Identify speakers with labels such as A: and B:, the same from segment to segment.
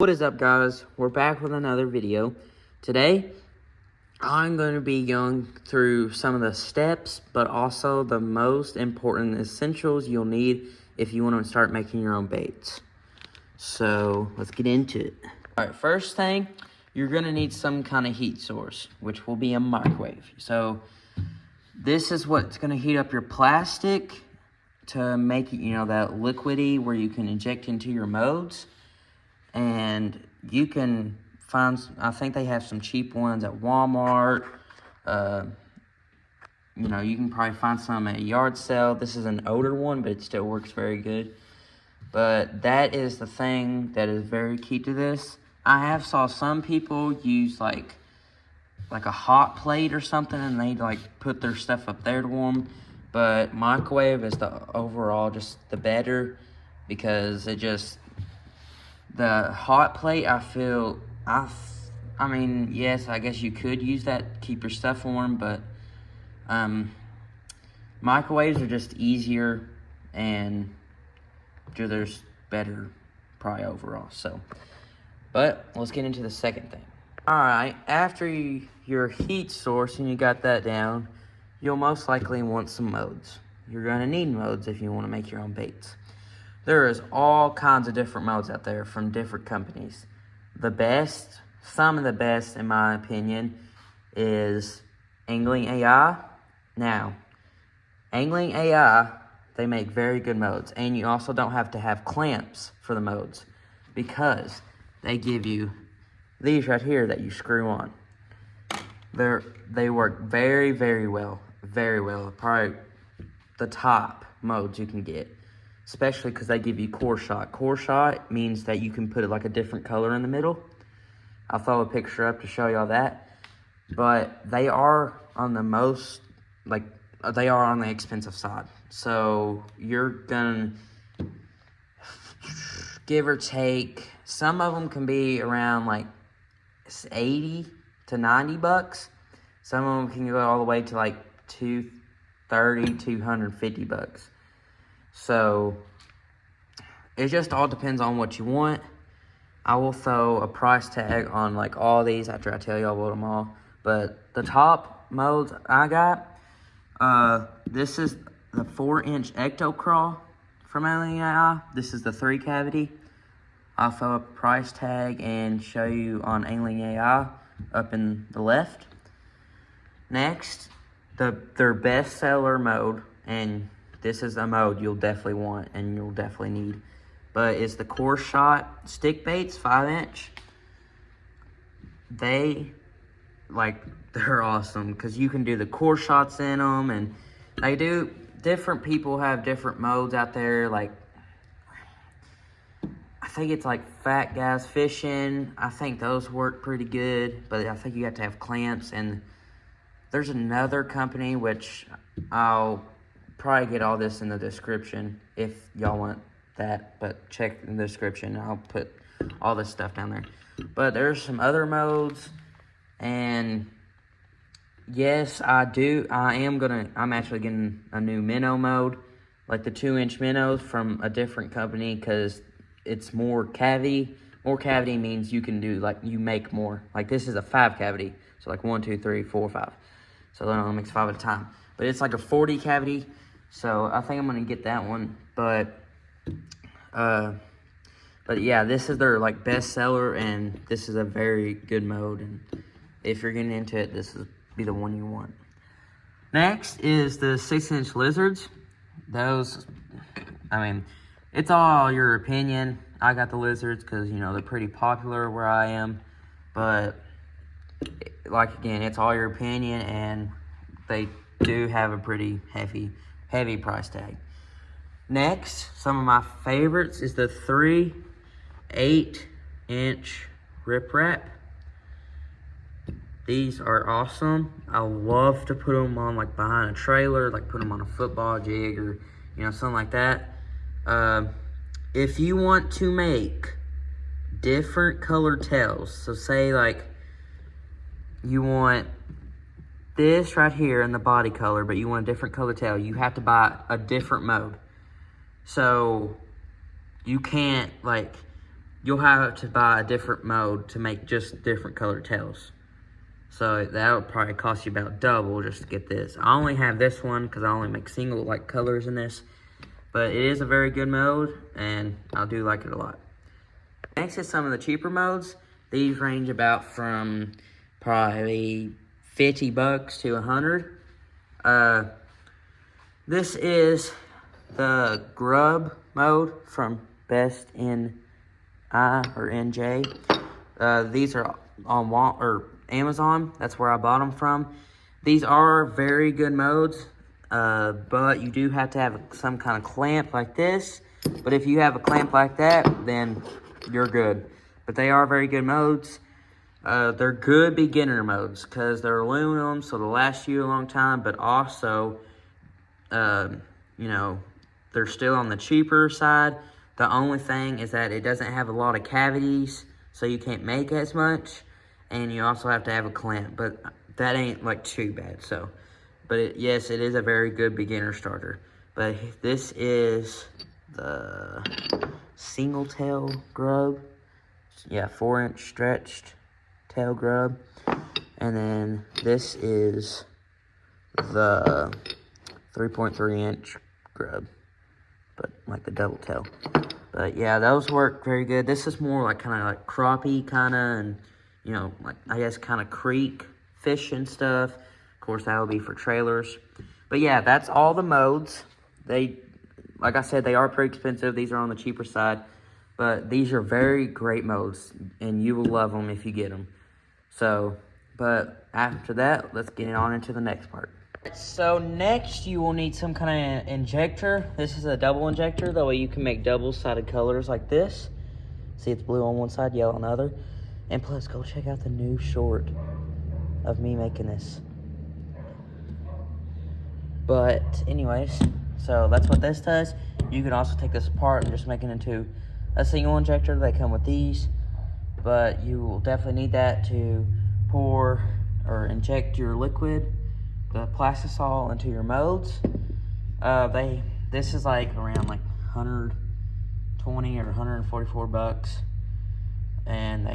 A: What is up, guys? We're back with another video. Today I'm going to be going through some of the steps, but also the most important essentials you'll need if you want to start making your own baits. So let's get into it. All right, first thing, you're going to need some kind of heat source, which will be a microwave. So this is what's going to heat up your plastic to make it, that liquidy where you can inject into your modes. And you can find, I think they have some cheap ones at Walmart. You can probably find some at a yard sale. This is an older one, but it still works very good. But that is the thing that is very key to this. I have saw some people use like a hot plate or something, and they put their stuff up there to warm. But microwave is the overall just the better, because it just, the hot plate, I mean, yes, I guess you could use that to keep your stuff warm, but microwaves are just easier and there's better probably overall. So, but let's get into the second thing. All right, after your heat source and you got that down, you'll most likely want some modes. You're gonna need modes if you want to make your own baits. There is all kinds of different modes out there from different companies. Some of the best, in my opinion, is Angling AI. Now, Angling AI, they make very good modes. And you also don't have to have clamps for the modes, because they give you these right here that you screw on. They work very, very well. Very well. Probably the top modes you can get. Especially because they give you core shot. Core shot means that you can put it like a different color in the middle. I'll throw a picture up to show y'all that. But they are on the most, they are on the expensive side. So you're gonna, give or take, some of them can be around 80 to 90 bucks. Some of them can go all the way to 230, 250 bucks. So it just all depends on what you want. I will throw a price tag on all these after I tell y'all about them all. But the top modes I got, this is the 4-inch Ecto Crawl from Angling AI. This is the 3 cavity. I'll throw a price tag and show you on Angling AI up in the left. Next, their best seller mode, and this is a mode you'll definitely want and you'll definitely need, but it's the Core Shot stick baits, 5-inch. They're awesome because you can do the core shots in them, and different people have different modes out there. I think it's Fat Guys Fishing. I think those work pretty good, but I think you have to have clamps. And there's another company, which I'll probably get all this in the description if y'all want that, but check in the description. I'll put all this stuff down there. But there's some other modes, and yes, I'm actually getting a new minnow mode, like the 2-inch minnows from a different company, because it's more cavity. More cavity means you can do, you make more. This is a 5 cavity, so 1, 2, 3, 4, 5. So then I'll mix 5 at a time. But it's a 40 cavity, so I think I'm gonna get that one. But yeah, this is their best seller, and this is a very good mode. And if you're getting into it, this will be the one you want. Next is the 6-inch lizards. Those, it's all your opinion. I got the lizards because they're pretty popular where I am, but again, it's all your opinion, and they do have a pretty heavy price tag. Next, some of my favorites is the 3 8-inch Rip Wrap. These are awesome. I love to put them on behind a trailer, put them on a football jig or something like that. If you want to make different colored tails, so say you want this right here in the body color, but you want a different color tail, you have to buy a different mode. So you can't you'll have to buy a different mold to make just different colored tails. So that'll probably cost you about double just to get this. I only have this one because I only make single like colors in this. But it is a very good mold, and I do like it a lot. Next is some of the cheaper modes. These range about from probably 50 bucks to 100. This is the Grub mode from Best in I or NJ. These are on Amazon. That's where I bought them from. These are very good modes, but you do have to have some kind of clamp like this. But if you have a clamp like that, then you're good. But they are very good modes. They're good beginner modes because they're aluminum, so they'll last you a long time. But also, you know, they're still on the cheaper side. The only thing is that it doesn't have a lot of cavities, so you can't make as much. And you also have to have a clamp, but that ain't like too bad. So, but yes, it is a very good beginner starter. But this is the single tail grub. Yeah, 4-inch stretched tail grub. And then this is the 3.3-inch grub, but like the double tail. But yeah, those work very good. This is more like kind of like crappie kind of, and you know, like I guess kind of creek fish and stuff. Of course, that would be for trailers. But yeah, that's all the modes. They, like I said, they are pretty expensive. These are on the cheaper side, but these are very great modes, and you will love them if you get them. So, but after that, let's get on into the next part. So next, you will need some kind of injector. This is a double injector. That way you can make double-sided colors like this. See, it's blue on one side, yellow on the other. And plus, go check out the new short of me making this. But anyways, so that's what this does. You can also take this apart and just make it into a single injector. They come with these. But you will definitely need that to pour or inject your liquid, the plastisol, into your molds. This is like around like 120 or 144 bucks, and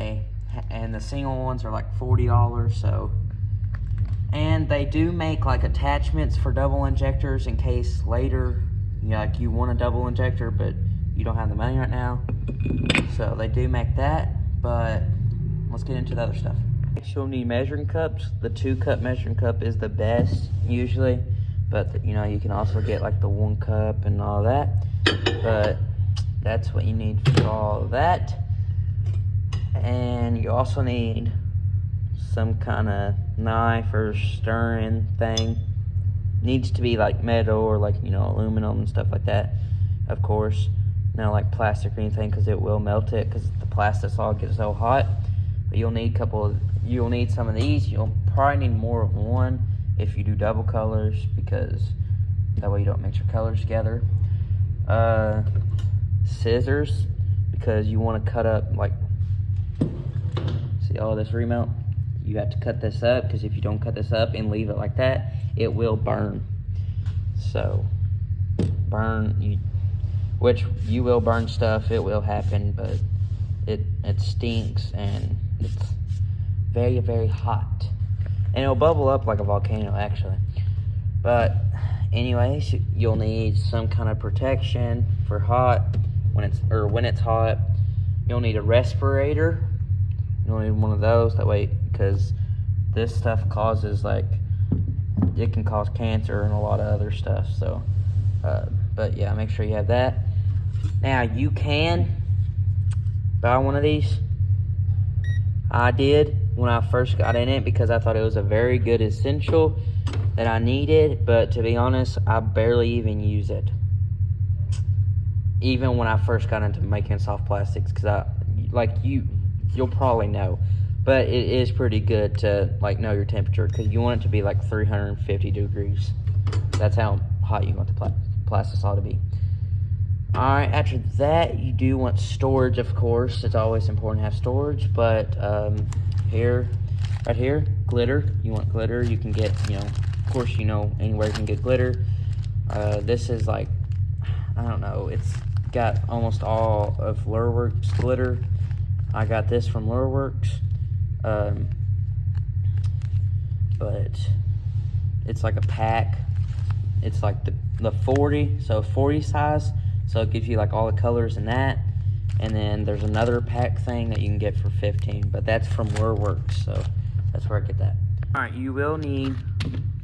A: the single ones are like $40. So, and they do make like attachments for double injectors in case later, you know, like you want a double injector but you don't have the money right now. So they do make that. But let's get into the other stuff. Next, you'll need measuring cups. The 2-cup measuring cup is the best usually, but you know, you can also get like the 1 cup and all that. But that's what you need for all of that. And you also need some kind of knife or stirring thing. Needs to be like metal or like, you know, aluminum and stuff like that, of course. Not like plastic or anything, because it will melt it because the plastisol gets so hot. But you'll need some of these. You'll probably need more of one if you do double colors, because that way you don't mix your colors together. Scissors, because you want to cut up, like, see all this remelt? You have to cut this up, because if you don't cut this up and leave it like that, it will burn. So, which you will burn stuff, it will happen, but it stinks and it's very, very hot. And it'll bubble up like a volcano, actually. But anyways, you'll need some kind of protection for when it's hot. You'll need a respirator. You'll need one of those, that way, because this stuff causes, like, it can cause cancer and a lot of other stuff. So, but yeah, make sure you have that. Now, you can buy one of these. I did when I first got in it because I thought it was a very good essential that I needed, but to be honest, I barely even use it. Even when I first got into making soft plastics, because you'll probably know, but it is pretty good to like know your temperature, because you want it to be like 350 degrees. That's how hot you want the plastisol to be. Alright, after that, you do want storage, of course. It's always important to have storage, but right here, glitter. You want glitter. You can get, of course, anywhere you can get glitter. This is like, I don't know, it's got almost all of Lureworks glitter. I got this from Lureworks, but it's like a pack. It's like the 40, so 40 size, so it gives you like all the colors in that. And then there's another pack thing that you can get for 15, but that's from Lureworks, so that's where I get that. All right, you will need,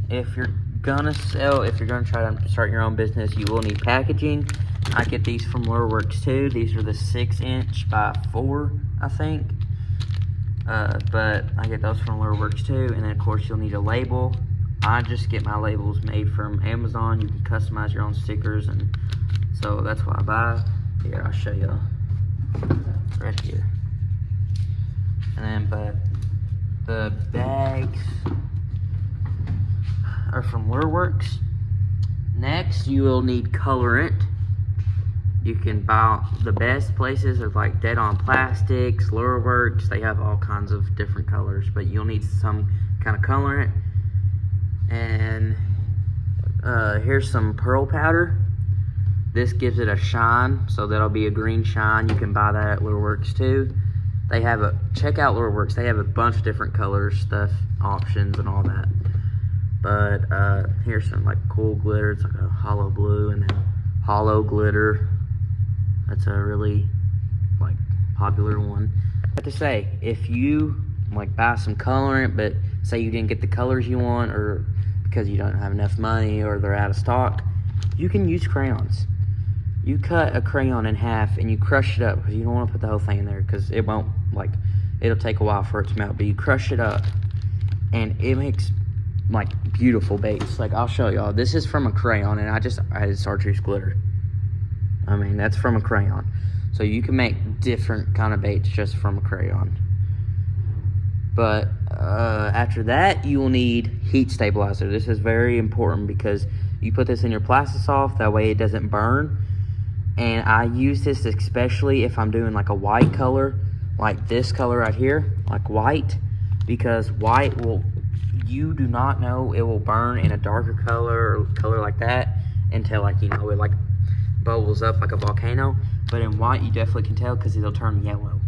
A: if you're gonna try to start your own business, you will need packaging. I get these from Lureworks too. These are the 6" by 4, I think. But I get those from Lureworks too. And then of course you'll need a label. I just get my labels made from Amazon. You can customize your own stickers, and so that's what I buy. Here, I'll show you right here. And then, but the bags are from Lureworks. Next, you will need colorant. You can buy the best places are like Dead On Plastics, Lureworks. They have all kinds of different colors, but you'll need some kind of colorant. And here's some pearl powder. This gives it a shine, so that'll be a green shine. You can buy that at Lureworks too. They have check out Lureworks. They have a bunch of different colors, stuff, options, and all that. But here's some like cool glitter. It's like a hollow blue, and then hollow glitter. That's a really like popular one. I have to say, if you like buy some colorant, but say you didn't get the colors you want, or because you don't have enough money or they're out of stock, you can use crayons. You cut a crayon in half and you crush it up, because you don't want to put the whole thing in there because it won't, like, it'll take a while for it to melt, but you crush it up and it makes like beautiful baits. Like, I'll show y'all. This is from a crayon, and I added chartreuse glitter. I mean, that's from a crayon. So you can make different kind of baits just from a crayon. But after that, you will need heat stabilizer. This is very important because you put this in your plastisol, that way it doesn't burn. And I use this especially if I'm doing like a white color, like this color right here, like white, because white will, you do not know it will burn in a darker color or color like that until, like, you know, it like bubbles up like a volcano. But in white, you definitely can tell because it'll turn yellow.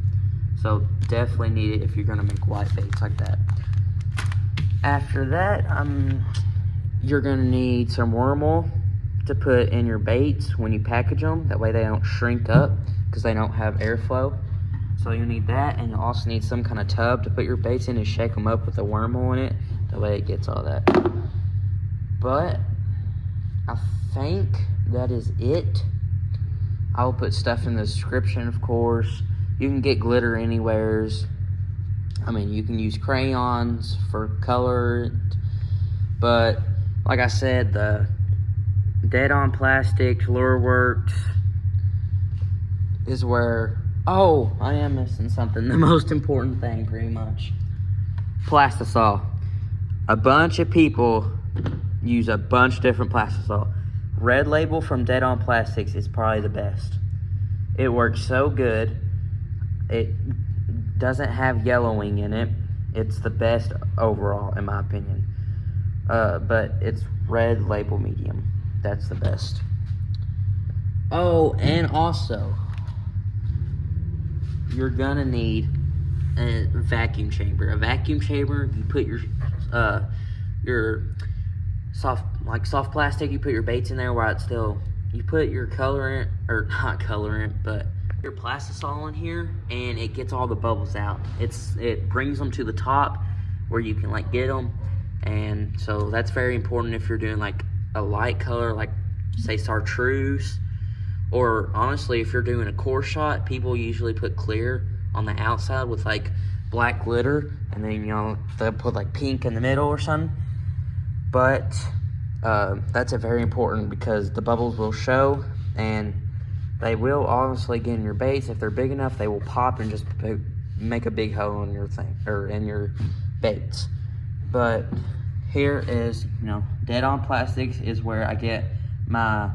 A: So definitely need it if you're gonna make white baits like that. After that, you're gonna need some worm oil to put in your baits when you package them. That way they don't shrink up because they don't have airflow. So you need that, and you also need some kind of tub to put your baits in and shake them up with the worm oil in it. That way it gets all that. But I think that is it. I will put stuff in the description, of course. You can get glitter anywheres. I mean, you can use crayons for color. But like I said, the Dead On Plastics, Lureworks is where, oh, I am missing something. The most important thing, pretty much. Plastisol. A bunch of people use a bunch of different plastisol. Red Label from Dead On Plastics is probably the best. It works so good. It doesn't have yellowing in it. It's the best overall, in my opinion. But it's Red Label medium. That's the best. Oh, and also, you're gonna need a vacuum chamber. A vacuum chamber, you put your soft plastic, you put your baits in there while it's still, you put your colorant, or not colorant, but your plastisol in here, and it gets all the bubbles out. It brings them to the top where you can like get them. And so that's very important if you're doing like a light color, like say chartreuse, or honestly if you're doing a core shot, people usually put clear on the outside with like black glitter, and then, you know, they'll put like pink in the middle or something. But that's a very important, because the bubbles will show, and they will honestly get in your baits. If they're big enough, they will pop and just make a big hole in your thing, or in your baits. But here is, you know, Dead On Plastics is where I get my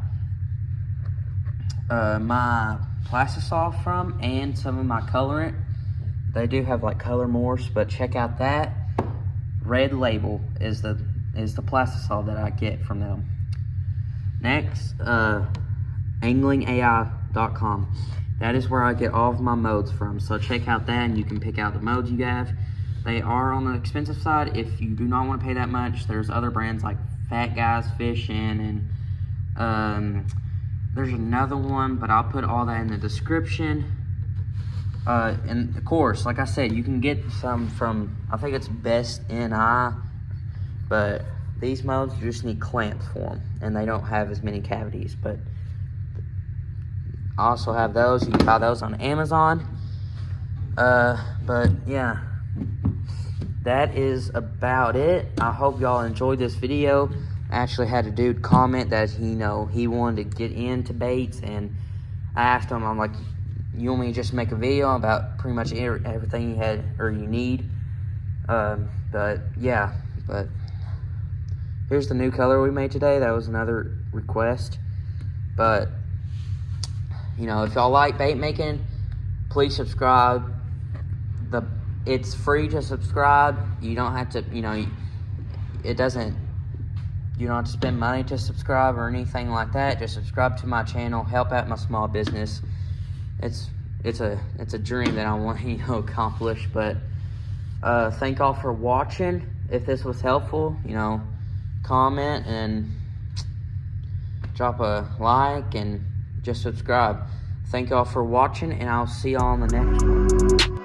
A: my plastisol from, and some of my colorant. They do have like color morphs, but check out that. Red Label is the plastisol that I get from them. Next, anglingai.com. That is where I get all of my modes from. So check out that, and you can pick out the modes you have. They are on the expensive side. If you do not want to pay that much, there's other brands like Fat Guys Fishing, and there's another one, but I'll put all that in the description. And of course, like I said, you can get some from, I think it's Best NI, but these modes, you just need clamps for them, and they don't have as many cavities. But I also have those. You can buy those on Amazon. But yeah, that is about it. I hope y'all enjoyed this video. I actually had a dude comment that he wanted to get into baits, and I asked him, I'm like, you want me to just make a video about pretty much everything you had or you need? But yeah, but here's the new color we made today. That was another request. But if y'all like bait making, please subscribe. It's free to subscribe. You don't have to, you don't have to spend money to subscribe or anything like that. Just subscribe to my channel, help out my small business. It's a dream that I want to accomplish. But thank all for watching. If this was helpful, comment and drop a like and just subscribe. Thank y'all for watching, and I'll see y'all on the next one.